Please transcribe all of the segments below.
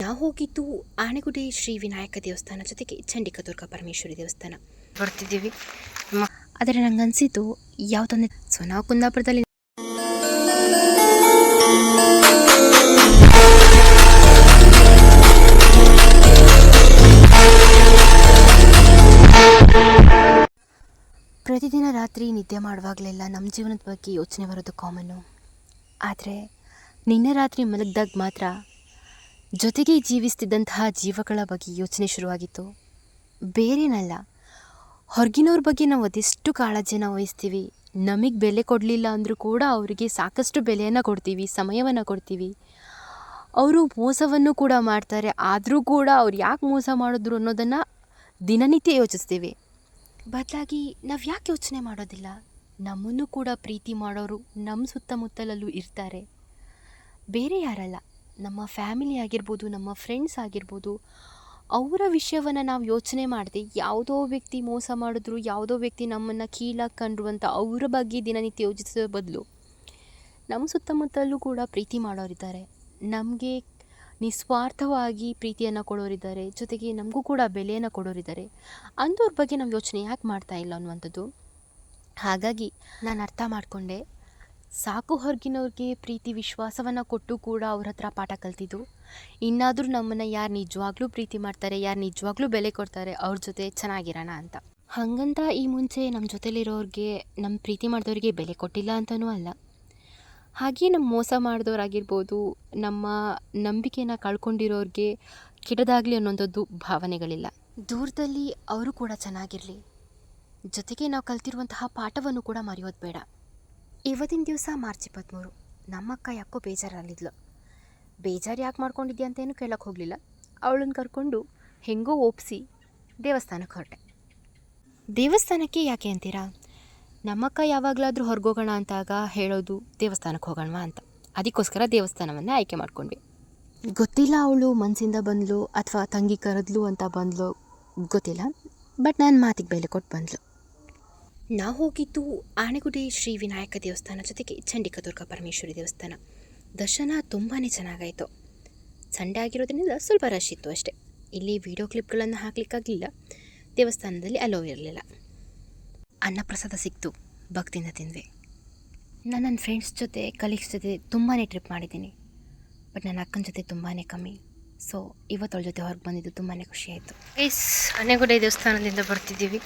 ನಾವು ಹೋಗಿದ್ದು ಆನೆಗುಡಿ ಶ್ರೀ ವಿನಾಯಕ ದೇವಸ್ಥಾನ ಜೊತೆಗೆ ಚಂಡಿಕಾ ದುರ್ಗಾ ಪರಮೇಶ್ವರಿ ದೇವಸ್ಥಾನ ಬರ್ತಿದ್ದೀವಿ. ಆದರೆ ನಂಗೆ ಅನಿಸಿದ್ದು ಯಾವುದಂದ್ರೆ ನಾವು ಕುಂದಾಪುರದಲ್ಲಿ ಪ್ರತಿದಿನ ರಾತ್ರಿ ನಿದ್ದೆ ಮಾಡುವಾಗಲೆಲ್ಲ ನಮ್ಮ ಜೀವನದ ಬಗ್ಗೆ ಯೋಚನೆ ಬರೋದು ಕಾಮನ್ನು. ಆದರೆ ನಿನ್ನೆ ರಾತ್ರಿ ಮಲಗಿದಾಗ ಮಾತ್ರ ಜೊತೆಗೆ ಜೀವಿಸ್ತಿದ್ದಂತಹ ಜೀವಗಳ ಬಗ್ಗೆ ಯೋಚನೆ ಶುರುವಾಗಿತ್ತು. ಬೇರೇನಲ್ಲ, ಹೊರಗಿನವ್ರ ಬಗ್ಗೆ ನಾವು ಅದೆಷ್ಟು ಕಾಳಜಿಯನ್ನು ವಹಿಸ್ತೀವಿ, ನಮಗೆ ಬೆಲೆ ಕೊಡಲಿಲ್ಲ ಅಂದರೂ ಕೂಡ ಅವರಿಗೆ ಸಾಕಷ್ಟು ಬೆಲೆಯನ್ನು ಕೊಡ್ತೀವಿ, ಸಮಯವನ್ನು ಕೊಡ್ತೀವಿ. ಅವರು ಮೋಸವನ್ನು ಕೂಡ ಮಾಡ್ತಾರೆ, ಆದರೂ ಕೂಡ ಅವ್ರು ಯಾಕೆ ಮೋಸ ಮಾಡಿದ್ರು ಅನ್ನೋದನ್ನು ದಿನನಿತ್ಯ ಯೋಚಿಸ್ತೀವಿ. ಬದಲಾಗಿ ನಾವು ಯಾಕೆ ಯೋಚನೆ ಮಾಡೋದಿಲ್ಲ, ನಮ್ಮನ್ನು ಕೂಡ ಪ್ರೀತಿ ಮಾಡೋರು ನಮ್ಮ ಸುತ್ತಮುತ್ತಲಲ್ಲೂ ಇರ್ತಾರೆ. ಬೇರೆ ಯಾರಲ್ಲ, ನಮ್ಮ ಫ್ಯಾಮಿಲಿ ಆಗಿರ್ಬೋದು, ನಮ್ಮ ಫ್ರೆಂಡ್ಸ್ ಆಗಿರ್ಬೋದು. ಅವರ ವಿಷಯವನ್ನು ನಾವು ಯೋಚನೆ ಮಾಡದೆ ಯಾವುದೋ ವ್ಯಕ್ತಿ ಮೋಸ ಮಾಡಿದ್ರು, ಯಾವುದೋ ವ್ಯಕ್ತಿ ನಮ್ಮನ್ನು ಕೀಳಾಗಿ ಕಂಡ್ರು ಅಂತ ಅವರ ಬಗ್ಗೆ ದಿನನಿತ್ಯ ಯೋಚಿಸೋ ಬದಲು ನಮ್ಮ ಸುತ್ತಮುತ್ತಲೂ ಕೂಡ ಪ್ರೀತಿ ಮಾಡೋರಿದ್ದಾರೆ, ನಮಗೆ ನಿಸ್ವಾರ್ಥವಾಗಿ ಪ್ರೀತಿಯನ್ನು ಕೊಡೋರಿದ್ದಾರೆ, ಜೊತೆಗೆ ನಮಗೂ ಕೂಡ ಬೆಲೆಯನ್ನು ಕೊಡೋರಿದ್ದಾರೆ. ಅಂಥವ್ರ ಬಗ್ಗೆ ನಾವು ಯೋಚನೆ ಯಾಕೆ ಮಾಡ್ತಾ ಇಲ್ಲ ಅನ್ನುವಂಥದ್ದು. ಹಾಗಾಗಿ ನಾನು ಅರ್ಥ ಮಾಡಿಕೊಂಡೆ, ಸಾಕು ಹೊರಗಿನವ್ರಿಗೆ ಪ್ರೀತಿ ವಿಶ್ವಾಸವನ್ನು ಕೊಟ್ಟು ಕೂಡ ಅವ್ರ ಹತ್ರ ಪಾಠ ಕಲ್ತಿದ್ದು. ಇನ್ನಾದರೂ ನಮ್ಮನ್ನು ಯಾರು ನಿಜವಾಗ್ಲೂ ಪ್ರೀತಿ ಮಾಡ್ತಾರೆ, ಯಾರು ನಿಜವಾಗ್ಲೂ ಬೆಲೆ ಕೊಡ್ತಾರೆ, ಅವ್ರ ಜೊತೆ ಚೆನ್ನಾಗಿರೋಣ ಅಂತ. ಹಾಗಂತ ಈ ಮುಂಚೆ ನಮ್ಮ ಜೊತೆಲಿರೋರಿಗೆ, ನಮ್ಮ ಪ್ರೀತಿ ಮಾಡಿದವ್ರಿಗೆ ಬೆಲೆ ಕೊಟ್ಟಿಲ್ಲ ಅಂತಲೂ ಅಲ್ಲ. ಹಾಗೆ ನಮ್ಮ ಮೋಸ ಮಾಡಿದವರಾಗಿರ್ಬೋದು, ನಮ್ಮ ನಂಬಿಕೆಯನ್ನು ಕಳ್ಕೊಂಡಿರೋರಿಗೆ ಕೆಟ್ಟದಾಗಲಿ ಅನ್ನೋಂಥದ್ದು ಭಾವನೆಗಳಿಲ್ಲ. ದೂರದಲ್ಲಿ ಅವರು ಕೂಡ ಚೆನ್ನಾಗಿರಲಿ, ಜೊತೆಗೆ ನಾವು ಕಲ್ತಿರುವಂತಹ ಪಾಠವನ್ನು ಕೂಡ ಮರೆಯೋದು ಬೇಡ. ಇವತ್ತಿನ ದಿವಸ ಮಾರ್ಚ್ 23. ನಮ್ಮಕ್ಕ ಯಾಕೋ ಬೇಜಾರಲ್ಲಿದ್ಲು. ಬೇಜಾರು ಯಾಕೆ ಮಾಡ್ಕೊಂಡಿದ್ಯಾ ಅಂತೇನು ಕೇಳೋಕ್ಕೆ ಹೋಗಲಿಲ್ಲ. ಅವಳನ್ನು ಕರ್ಕೊಂಡು ಹೆಂಗೋ ಒಪ್ಪಿಸಿ ದೇವಸ್ಥಾನಕ್ಕೆ ಹೊರಟೆ. ದೇವಸ್ಥಾನಕ್ಕೆ ಯಾಕೆ ಅಂತೀರಾ? ನಮ್ಮಕ್ಕ ಯಾವಾಗಲಾದರೂ ಹೊರಗೋಗೋಣ ಅಂತಾಗ ಹೇಳೋದು ದೇವಸ್ಥಾನಕ್ಕೆ ಹೋಗೋಣವಾ ಅಂತ. ಅದಕ್ಕೋಸ್ಕರ ದೇವಸ್ಥಾನವನ್ನೇ ಆಯ್ಕೆ ಮಾಡ್ಕೊಂಡ್ವಿ. ಗೊತ್ತಿಲ್ಲ ಅವಳು ಮನಸ್ಸಿಂದ ಬಂದಳು ಅಥವಾ ತಂಗಿ ಕರೆದ್ಲು ಅಂತ ಬಂದಳು, ಗೊತ್ತಿಲ್ಲ. ಬಟ್ ನಾನು ಮಾತಿಗೆ ಬೆಲೆ ಕೊಟ್ಟು ಬಂದಳು. ನಾವು ಹೋಗಿದ್ದು ಆನೆಗುಡಿ ಶ್ರೀ ವಿನಾಯಕ ದೇವಸ್ಥಾನ ಜೊತೆಗೆ ಚಂಡಿಕಾ ದುರ್ಗಾ ಪರಮೇಶ್ವರಿ ದೇವಸ್ಥಾನ. ದರ್ಶನ ತುಂಬಾ ಚೆನ್ನಾಗಾಯಿತು. ಸಂಡೇ ಆಗಿರೋದ್ರಿಂದ ಸ್ವಲ್ಪ ರಶ್ ಇತ್ತು ಅಷ್ಟೇ. ಇಲ್ಲಿ ವಿಡಿಯೋ ಕ್ಲಿಪ್ಗಳನ್ನು ಹಾಕ್ಲಿಕ್ಕಾಗಲಿಲ್ಲ, ದೇವಸ್ಥಾನದಲ್ಲಿ ಅಲೋ ಇರಲಿಲ್ಲ. ಅನ್ನಪ್ರಸಾದ ಸಿಕ್ತು, ಭಕ್ತಿಯಿಂದ ತಿಂದ್ವಿ. ನಾನು ನನ್ನ ಫ್ರೆಂಡ್ಸ್ ಜೊತೆ, ಕಲೀಗ್ಸ್ ಜೊತೆ ತುಂಬಾ ಟ್ರಿಪ್ ಮಾಡಿದ್ದೀನಿ. ಬಟ್ ನನ್ನ ಅಕ್ಕನ ಜೊತೆ ತುಂಬಾ ಕಮ್ಮಿ. ಸೊ ಇವತ್ತು ಅವಳ ಜೊತೆ ಹೊರಗೆ ಬಂದಿದ್ದು ತುಂಬಾ ಖುಷಿಯಾಯಿತು. ಆನೆಗುಡಿ ದೇವಸ್ಥಾನದಿಂದ ಬರ್ತಿದ್ದೀವಿ.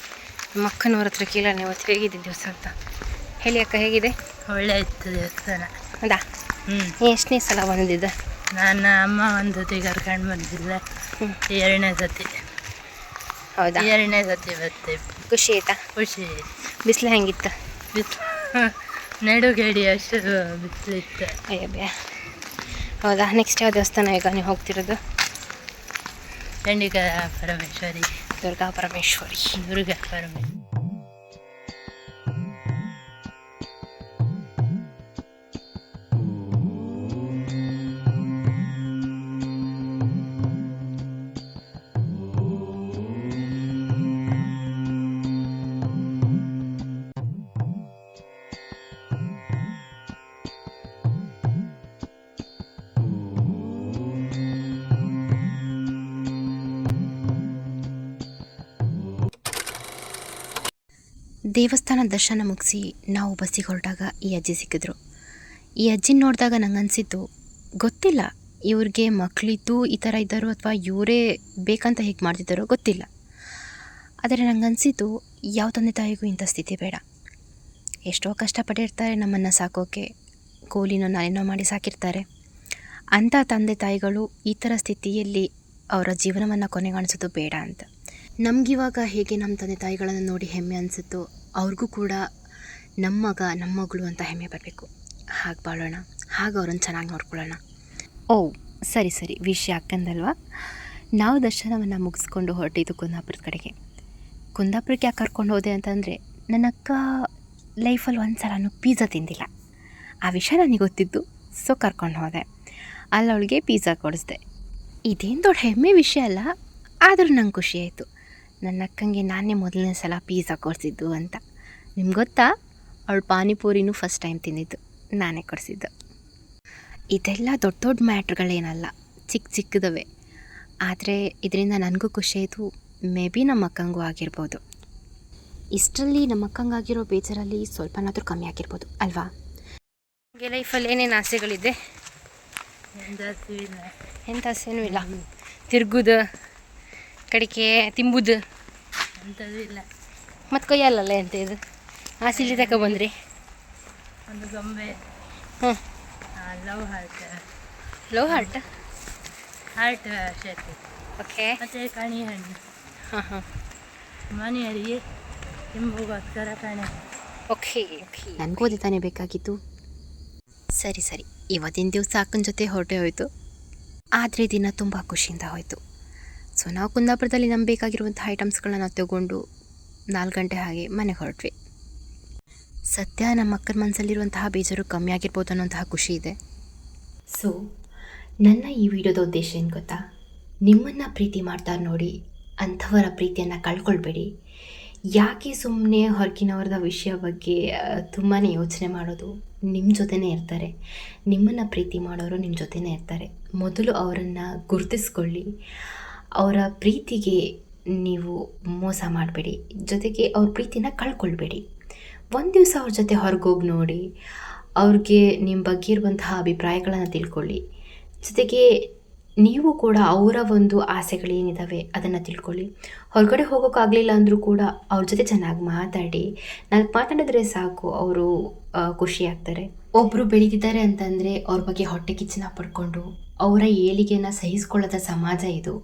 ನಮ್ಮ ಅಕ್ಕನವ್ರ ಹತ್ರ ಕೇಳೋಣ ಇವತ್ತು ಹೇಗಿದೆ ದಿವಸ ಅಂತ. ಹೇಳಿ ಅಕ್ಕ, ಹೇಗಿದೆ? ಒಳ್ಳೆ ಇತ್ತು ದೇವಸ್ಥಾನ. ಹೌದಾ? ಎಷ್ಟನೇ ಸಲ ಬಂದಿದ್ದ? ನನ್ನ ಅಮ್ಮ ಒಂದು ಜೊತೆ ಕರ್ಕೊಂಡು ಬಂದಿಲ್ಲ, 2ನೇ ಸತಿ. ಹೌದಾ? 2ನೇ ಸತಿ ಬರ್ತೀವಿ. ಖುಷಿ ಆಯ್ತಾ? ಖುಷಿ. ಬಿಸಿಲು ಹೆಂಗಿತ್ತು? ನಡುಗಡಿ ಅಷ್ಟು ಬಿಸಿಲಿತ್ತು. ಅಯ್ಯಬ್ಯಾ. ಹೌದಾ? ನೆಕ್ಸ್ಟ್ ಯಾವ ದೇವಸ್ಥಾನ ಈಗ ನೀವು ಹೋಗ್ತಿರೋದು? ಚಂಡಿಕಾ ಪರಮೇಶ್ವರಿ. ದುರ್ಗಾ ಪರಮೇಶ್ವರಿ. ದುರ್ಗಾ ಪರಮೇಶ್ವರಿ. ದೇವಸ್ಥಾನ ದರ್ಶನ ಮುಗಿಸಿ ನಾವು ಬಸ್ಸಿಗೆ ಹೊರಟಾಗ ಈ ಅಜ್ಜಿ ಸಿಕ್ಕಿದ್ರು. ಈ ಅಜ್ಜಿನ ನೋಡಿದಾಗ ನಂಗೆ ಅನಿಸಿದ್ದು, ಗೊತ್ತಿಲ್ಲ ಇವ್ರಿಗೆ ಮಕ್ಕಳಿದ್ದು ಈ ಥರ ಇದ್ದಾರೋ ಅಥವಾ ಇವರೇ ಬೇಕಂತ ಹೇಗೆ ಮಾಡ್ತಿದ್ದಾರೋ ಗೊತ್ತಿಲ್ಲ. ಆದರೆ ನಂಗೆ ಅನಿಸಿದ್ದು, ಯಾವ ತಂದೆ ತಾಯಿಗೂ ಇಂಥ ಸ್ಥಿತಿ ಬೇಡ. ಎಷ್ಟೋ ಕಷ್ಟಪಟ್ಟಿರ್ತಾರೆ ನಮ್ಮನ್ನು ಸಾಕೋಕ್ಕೆ, ಕೂಲಿನೋ ನಾಲಿನೋ ಮಾಡಿ ಸಾಕಿರ್ತಾರೆ. ಅಂಥ ತಂದೆ ತಾಯಿಗಳು ಈ ಥರ ಸ್ಥಿತಿಯಲ್ಲಿ ಅವರ ಜೀವನವನ್ನು ಕೊನೆಗಾಣಿಸೋದು ಬೇಡ ಅಂತ. ನಮಗಿವಾಗ ಹೇಗೆ ನಮ್ಮ ತಂದೆ ತಾಯಿಗಳನ್ನು ನೋಡಿ ಹೆಮ್ಮೆ ಅನಿಸುತ್ತೋ, ಅವ್ರಿಗೂ ಕೂಡ ನಮ್ಮ ಮಗ ನಮ್ಮ ಮಗಳು ಅಂತ ಹೆಮ್ಮೆ ಬರಬೇಕು. ಹಾಗೆ ಬಾಳೋಣ, ಹಾಗೆ ಅವ್ರನ್ನ ಚೆನ್ನಾಗಿ ನೋಡ್ಕೊಳ್ಳೋಣ. ಸರಿ ವಿಷಯ ಅಕ್ಕಂದಲ್ವಾ? ನಾವು ದರ್ಶನವನ್ನು ಮುಗಿಸ್ಕೊಂಡು ಹೊರಟಿದ್ದು ಕುಂದಾಪುರದ ಕಡೆಗೆ. ಕುಂದಾಪುರಕ್ಕೆ ಯಾಕೆ ಕರ್ಕೊಂಡು ಹೋದೆ ಅಂತಂದರೆ, ನನ್ನ ಅಕ್ಕ ಲೈಫಲ್ಲಿ ಒಂದು ಸಲನೂ ಪಿಜ್ಜಾ ತಿಂದಿಲ್ಲ. ಆ ವಿಷಯ ನನಗೆ ಗೊತ್ತಿದ್ದು, ಸೊ ಕರ್ಕೊಂಡು ಹೋದೆ. ಅಲ್ಲಿ ಅವಳಿಗೆ ಪಿಜ್ಜಾ ಕೊಡಿಸ್ದೆ. ಇದೇನು ದೊಡ್ಡ ಹೆಮ್ಮೆ ವಿಷಯ ಅಲ್ಲ, ಆದರೂ ನಂಗೆ ಖುಷಿ ಆಯಿತು. ನನ್ನ ಅಕ್ಕಂಗೆ ನಾನೇ ಮೊದಲನೇ ಸಲ ಪಿಜ್ಜಾ ಕೊಡಿಸಿದ್ದು ಅಂತ. ನಿಮ್ಗೆ ಗೊತ್ತಾ, ಅವಳು ಪಾನಿಪೂರಿನೂ ಫಸ್ಟ್ ಟೈಮ್ ತಿಂದಿದ್ದು ನಾನೇ ಕೊಡಿಸಿದ್ದು. ಇದೆಲ್ಲ ದೊಡ್ಡ ದೊಡ್ಡ ಮ್ಯಾಟ್ರ್ಗಳೇನಲ್ಲ, ಚಿಕ್ಕದವೆ. ಆದರೆ ಇದರಿಂದ ನನಗೂ ಖುಷಿ ಆಯಿತು. ಮೇ ಬಿ ನಮ್ಮ ಅಕ್ಕಂಗೂ ಆಗಿರ್ಬೋದು. ಇಷ್ಟರಲ್ಲಿ ನಮ್ಮ ಅಕ್ಕಂಗಾಗಿರೋ ಬೇಜಾರಲ್ಲಿ ಸ್ವಲ್ಪನಾದರೂ ಕಮ್ಮಿ ಆಗಿರ್ಬೋದು ಅಲ್ವಾ? ಹಾಗೆ ಲೈಫಲ್ಲಿ ಏನೇನು ಆಸೆಗಳಿದೆ? ಜಾಸ್ತಿ ಇಲ್ಲ. ಎಂಥ ಆಸೆನೂ ಇಲ್ಲ. ತಿರ್ಗುದು ಕಡಿಕೆ ತಿಂಬುದು ಅಂಥದ್ದು ಇಲ್ಲ. ಮತ್ತು ಕೊಯ್ಯಲ್ಲಲ್ಲ ಎಂತ ಇದು ಆಸೆಲಿ ತಗೊಬಂದ್ರಿ? ಒಂದು ಗೊಂಬೆ, ಹ್ಞೂ love heart, heart heart shape, okay. ಮತ್ತು ಕಣಿ ಹಣ್ಣು, ಹಾಂ ಮನೆಯವರಿಗೆ ತಿಂಬುಗೋಸ್ಕರ ಕಣಿ. ಓಕೆ. ನನಗೂ ಅದೇ ತಾನೇ ಬೇಕಾಗಿತ್ತು. ಸರಿ ಇವತ್ತಿನ ದಿವಸ ಅಕ್ಕನ ಜೊತೆ ಹೊರಟೆ ಹೋಯಿತು. ಆದರೆ ದಿನ ತುಂಬ ಖುಷಿಯಿಂದ ಹೋಯಿತು. ಸೊ ನಾವು ಕುಂದಾಪುರದಲ್ಲಿ ನಮ್ಗೆ ಬೇಕಾಗಿರುವಂಥ ಐಟಮ್ಸ್ಗಳನ್ನ ನಾವು ತಗೊಂಡು 4 ಗಂಟೆ ಹಾಗೆ ಮನೆಗೆ ಹೊರಟ್ವಿ. ಸದ್ಯ ನಮ್ಮ ಅಕ್ಕನ ಮನಸ್ಸಲ್ಲಿರುವಂತಹ ಬೇಜಾರು ಕಮ್ಮಿ ಆಗಿರ್ಬೋದು ಅನ್ನೋಂತಹ ಖುಷಿ ಇದೆ. ಸೊ ನನ್ನ ಈ ವಿಡಿಯೋದ ಉದ್ದೇಶ ಏನು ಗೊತ್ತಾ? ನಿಮ್ಮನ್ನು ಪ್ರೀತಿ ಮಾಡ್ತಾರೆ ನೋಡಿ, ಅಂಥವರ ಪ್ರೀತಿಯನ್ನು ಕಳ್ಕೊಳ್ಬೇಡಿ. ಯಾಕೆ ಸುಮ್ಮನೆ ಹೊರಗಿನವರದ ವಿಷಯ ಬಗ್ಗೆ ತುಂಬಾ ಯೋಚನೆ ಮಾಡೋದು? ನಿಮ್ಮ ಜೊತೆನೇ ಇರ್ತಾರೆ. ನಿಮ್ಮನ್ನು ಪ್ರೀತಿ ಮಾಡೋರು ನಿಮ್ಮ ಜೊತೆನೇ ಇರ್ತಾರೆ. ಮೊದಲು ಅವರನ್ನು ಗುರುತಿಸ್ಕೊಳ್ಳಿ. ಅವರ ಪ್ರೀತಿಗೆ ನೀವು ಮೋಸ ಮಾಡಬೇಡಿ, ಜೊತೆಗೆ ಅವ್ರ ಪ್ರೀತಿನ ಕಳ್ಕೊಳ್ಬೇಡಿ. ಒಂದು ದಿವಸ ಅವ್ರ ಜೊತೆ ಹೊರಗೋಗಿ ನೋಡಿ, ಅವ್ರಿಗೆ ನಿಮ್ಮ ಬಗ್ಗೆ ಇರುವಂತಹ ಅಭಿಪ್ರಾಯಗಳನ್ನು ತಿಳ್ಕೊಳ್ಳಿ. ಜೊತೆಗೆ ನೀವು ಕೂಡ ಅವರ ಒಂದು ಆಸೆಗಳೇನಿದ್ದಾವೆ ಅದನ್ನು ತಿಳ್ಕೊಳ್ಳಿ. ಹೊರಗಡೆ ಹೋಗೋಕ್ಕಾಗಲಿಲ್ಲ ಅಂದರೂ ಕೂಡ ಅವ್ರ ಜೊತೆ ಚೆನ್ನಾಗಿ ಮಾತಾಡಿ. ನಾನು ಮಾತಾಡಿದ್ರೆ ಸಾಕು, ಅವರು ಖುಷಿಯಾಗ್ತಾರೆ. ಒಬ್ಬರು ಬೆಳೀತಿದ್ದಾರೆ ಅಂತಂದರೆ ಅವ್ರ ಬಗ್ಗೆ ಹೊಟ್ಟೆ ಕಿಚ್ಚನ ಪಡ್ಕೊಂಡು ಅವರ ಏಳಿಗೆಯನ್ನು ಸಹಿಸ್ಕೊಳ್ಳೋದ ಸಮಾಜ ಇದು.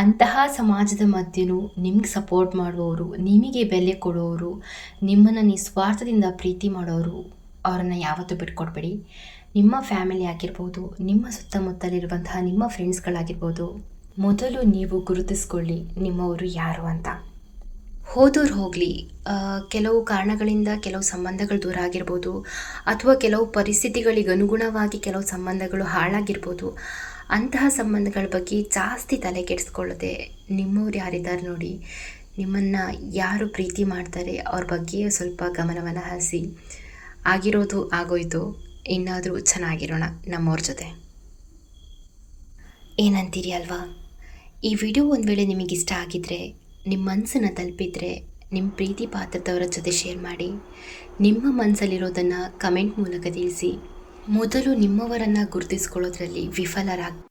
ಅಂತಹ ಸಮಾಜದ ಮಧ್ಯೆಯೂ ನಿಮ್ಗೆ ಸಪೋರ್ಟ್ ಮಾಡುವವರು, ನಿಮಗೆ ಬೆಲೆ ಕೊಡೋರು, ನಿಮ್ಮನ್ನು ನಿಸ್ವಾರ್ಥದಿಂದ ಪ್ರೀತಿ ಮಾಡೋರು, ಅವರನ್ನು ಯಾವತ್ತೂ ಬಿಟ್ಕೊಡ್ಬೇಡಿ. ನಿಮ್ಮ ಫ್ಯಾಮಿಲಿ ಆಗಿರ್ಬೋದು, ನಿಮ್ಮ ಸುತ್ತಮುತ್ತಲಿರುವಂತಹ ನಿಮ್ಮ ಫ್ರೆಂಡ್ಸ್ಗಳಾಗಿರ್ಬೋದು, ಮೊದಲು ನೀವು ಗುರುತಿಸ್ಕೊಳ್ಳಿ ನಿಮ್ಮವರು ಯಾರು ಅಂತ. ಹೋದವ್ರು ಹೋಗಲಿ, ಕೆಲವು ಕಾರಣಗಳಿಂದ ಕೆಲವು ಸಂಬಂಧಗಳು ದೂರ ಆಗಿರ್ಬೋದು, ಅಥವಾ ಕೆಲವು ಪರಿಸ್ಥಿತಿಗಳಿಗೆ ಅನುಗುಣವಾಗಿ ಕೆಲವು ಸಂಬಂಧಗಳು ಹಾಳಾಗಿರ್ಬೋದು. ಅಂತಹ ಸಂಬಂಧಗಳ ಬಗ್ಗೆ ಜಾಸ್ತಿ ತಲೆ ಕೆಡಿಸ್ಕೊಳ್ಳದೆ ನಿಮ್ಮವ್ರು ಯಾರಿದ್ದಾರೆ ನೋಡಿ, ನಿಮ್ಮನ್ನು ಯಾರು ಪ್ರೀತಿ ಮಾಡ್ತಾರೆ ಅವ್ರ ಬಗ್ಗೆ ಸ್ವಲ್ಪ ಗಮನವನ್ನು ಹರಿಸಿ. ಆಗಿರೋದು ಆಗೋಯ್ತು, ಇನ್ನಾದರೂ ಚೆನ್ನಾಗಿರೋಣ ನಮ್ಮವ್ರ ಜೊತೆ. ಏನಂತೀರಿ ಅಲ್ವಾ? ಈ ವಿಡಿಯೋ ಒಂದು ವೇಳೆ ನಿಮಗಿಷ್ಟ ಆಗಿದ್ದರೆ, ನಿಮ್ಮ ಮನಸ್ಸನ್ನು ತಲುಪಿದರೆ, ನಿಮ್ಮ ಪ್ರೀತಿ ಪಾತ್ರದವರ ಜೊತೆ ಶೇರ್ ಮಾಡಿ. ನಿಮ್ಮ ಮನಸ್ಸಲ್ಲಿರೋದನ್ನು ಕಮೆಂಟ್ ಮೂಲಕ ತಿಳಿಸಿ. ಮೊದಲು ನಿಮ್ಮವರನ್ನು ಗುರುತಿಸ್ಕೊಳ್ಳೋದ್ರಲ್ಲಿ ವಿಫಲರಾಗಿ